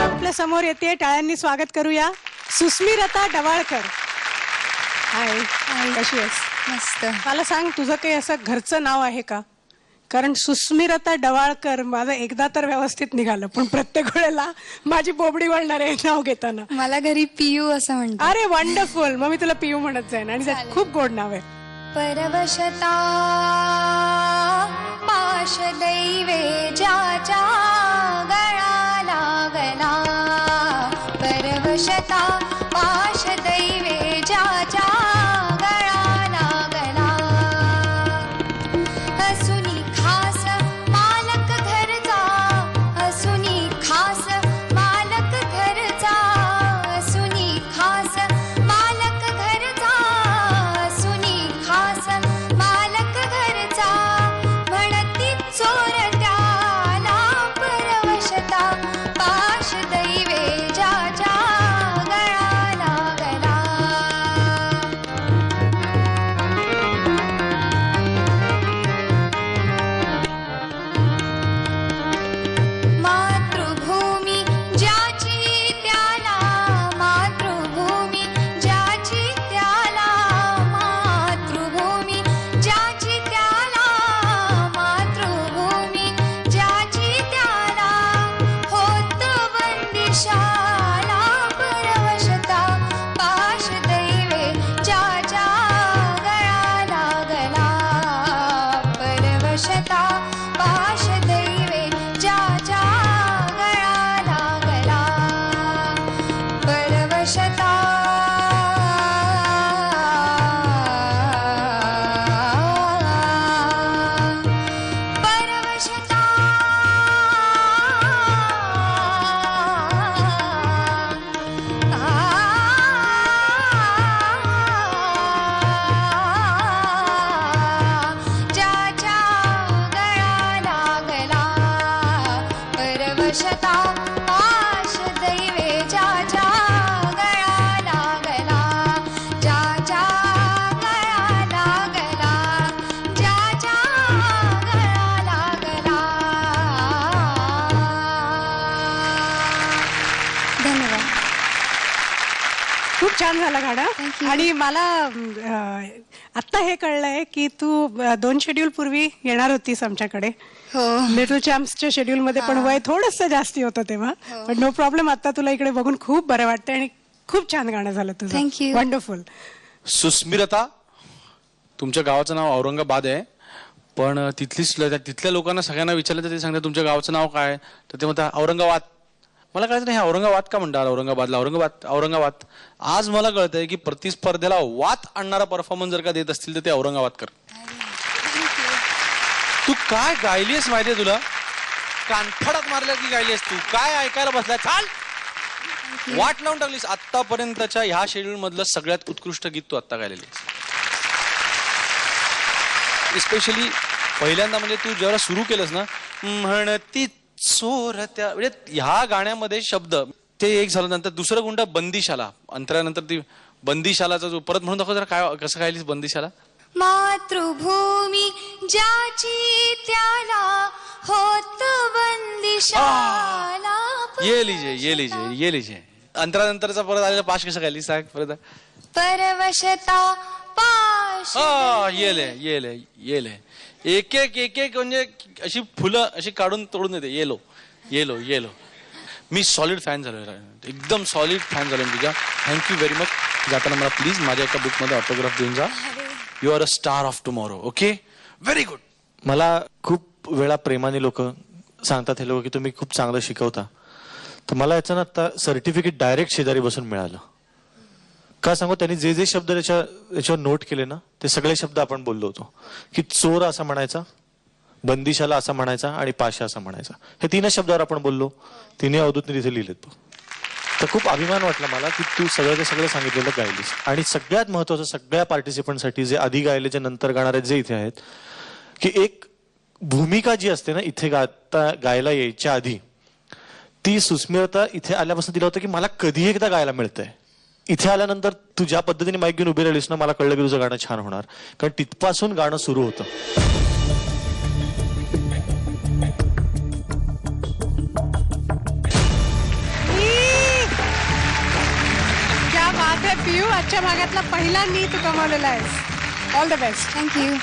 आपल्या समोर येते, टाळ्यांनी स्वागत करूया सुस्मिरता डवाळकर. हाय, कशी आहेस? मस्त. मला सांग, तुझं काही असं घरचं नाव आहे का? कारण सुस्मिरता डवाळकर माझं एकदा तर व्यवस्थित निघालं, पण प्रत्येक वेळेला माझी बोबडी वळणार आहे नाव घेताना. मला घरी पियू असं म्हणतात. अरे वंडरफुल, मग मी तुला पियू म्हणत जाईन. आणि त्यात खूप गोड नाव आहे. परवशता पाश दैवे ज्याच्या गळा लागला, परवशता पाश दैवे ज्याच्या गळा लागला, हसुनी खास मालक घरचा, हसुनी खास मालक घरचा, हसुनी खास मालक घरचा, हसुनी खास मालक घरचा, म्हणती चोरट्याला परवशता पाश दैवे ज्याच्या गळा लागला. मातृभूमी ज्याची त्याला, मातृभूमी ज्याची त्याला, मातृभूमी ज्याची त्याला, मातृभूमी ज्याची त्याला, होत बंदिशाला परवशता पाश दैवे ज्याच्या गळा लागला, परवशता पाश दैवे ज्याच्या गळा लागला, परवशता परवशता ज्याच्या गळा लागला, परवशता पाश दैवे ज्याच्या गळा लागला, ज्याच्या गळा लागला, ज्याच्या गळा लागला. धन्यवाद. खूप छान झालं गाणं. Thank you. आणि मला आता हे कळलंय की तू 2 शेड्यूल पूर्वी येणार होतीस आमच्याकडे. हो. लिटल चॅम्प्सच्या शेड्यूल मध्ये पण वय थोडंसं जास्ती होतं तेव्हा, पण नो प्रॉब्लेम. आता तुला इकडे बघून खूप बरं वाटतंय आणि खूप छान गाणं झालं तुझं. Thank you. वंडरफुल. सुस्मिरता, तुमच्या गावाचं नाव औरंगाबाद आहे, पण तिथल्या लोकांना सगळ्यांना विचारलं तर ते सांगतात तुमच्या गावाचं नाव काय, तर ते म्हणतात औरंगाबाद. मला कळतं नाही, औरंगाबाद का म्हणतात औरंगाबादला, औरंगाबाद. आज मला कळतंय की प्रतिस्पर्धेला वात आणणारा परफॉर्मन्स जर का देत असतील तर ते औरंगाबाद कर. तू काय गायलीस माहितीये तुला? कानफडात मारल्या की गायलीस तू, काय ऐकायला बसलाय? चाल, वाट लावून टाकलीस. आतापर्यंतच्या ह्या शेड्यूल मधलं सगळ्यात उत्कृष्ट गीत तू आता गायलेली. स्पेशली पहिल्यांदा म्हणजे तू जेव्हा सुरू केलंस ना, म्हणती चोरट्या, म्हणजे ह्या गाण्यामध्ये शब्द ते एक झालं. नंतर दुसरं गुंड बंदिशाला, अंतरानंतर ती बंदिशालाचा जो परत म्हणून दाखव जरा, काय कसं गायलीस बंदिशाला? मातृभूमी ज्याची त्याला, होत बंदिशाला. ये लीजिए. अंतरानंतरचा परत आलेला पाश कसं गायलीस सांग परत? परवशता पाश. येले एक म्हणजे अशी फुलं अशी काढून तोडून येते. येलो. मी सॉलिड फॅन झालो, एकदम सॉलिड फॅन झालो तुझ्या. Thank you very much. जाताना मला प्लीज माझ्या एका बुकमध्ये ऑटोग्राफ देऊन जा. You are a star of tomorrow. Okay, very good. मला खूप वेळा प्रेमाने लोक सांगतात, हे लोक की तुम्ही खूप चांगलं शिकवता. तर मला याचं ना आता सर्टिफिकेट डायरेक्ट शेजारी बसून मिळालं. का सांगू, त्यांनी जे जे शब्द याच्यावर नोट केले ना, ते सगळे शब्द आपण बोललो होतो. की चोर असं म्हणायचा, बंदिशाला असं म्हणायचा आणि पाशा असं म्हणायचा. हे 3 शब्दावर आपण बोललो. 3 अवधूतने तिथे लिहिलेत. तर खूप अभिमान वाटला मला की तू सगळं सांगितलेलं गायलीस. आणि सगळ्यात महत्वाचं, सगळ्या पार्टिसिपंटसाठी, जे आधी गायले, जे नंतर गाणारे, जे इथे आहेत, की एक भूमिका जी असते ना इथे गायला यायच्या आधी, ती सुस्मिरता इथे आल्यापासून दिलं होतं की मला कधी एकदा गायला मिळतंय. इथे आल्यानंतर तू ज्या पद्धतीने माईक घेऊन उभी राहिलीस ना, मला कळलं की तुझं गाणं छान होणार. कारण तिथपासून गाणं सुरू होतं. To you. आजच्या भागातला पहिला नी तू कमावलेला आहेस. All the best. थँक्यू.